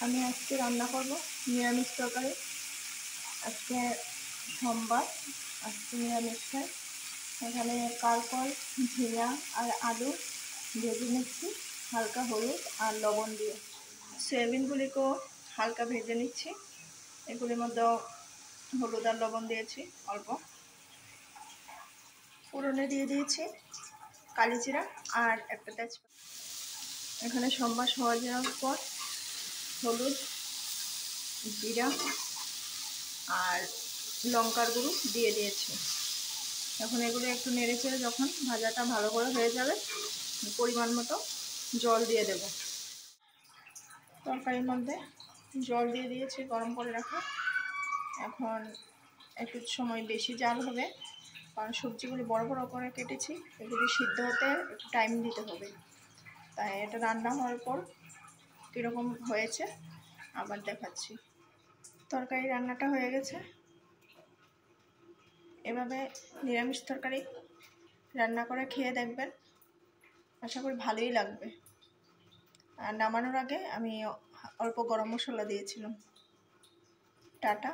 আমি আজকে রান্না করব নিরামিষ তরকারি। আজকে সোমবার, আজকে নিরামিষ খাই। এখানে কারকল, ঝিঙা আর আলু ভেজে নিচ্ছি হালকা হলুদ আর লবণ দিয়ে। সয়াবিনগুলিকেও হালকা ভেজে নিচ্ছি। এগুলির মধ্যেও হলুদ আর লবণ দিয়েছি অল্প। ফোড়নে দিয়ে দিয়েছি কালিজিরা আর একটা তেজপাতা। এখানে সোমবার সওয়া যাওয়ার পর হলুদ, জিরা আর লঙ্কার গুঁড়ো দিয়ে দিয়েছি। এখন এগুলো একটু নেড়ে চেড়ে যখন ভাজাটা ভালো করে হয়ে যাবে, পরিমাণ মতো জল দিয়ে দেব। তরকারির মধ্যে জল দিয়ে দিয়েছি গরম করে রাখা। এখন একটু সময় বেশি জাল হবে, কারণ সবজিগুলি বড় বড় করে কেটেছি, এগুলি সিদ্ধ হতে একটু টাইম দিতে হবে। তাই এটা রান্না হওয়ার পর কীরকম হয়েছে আবার দেখাচ্ছি। তরকারি রান্নাটা হয়ে গেছে। এভাবে নিরামিষ তরকারি রান্না করে খেয়ে দেখবেন, আশা করি ভালোই লাগবে। আর নামানোর আগে আমি অল্প গরম মশলা দিয়েছিলাম। টাটা।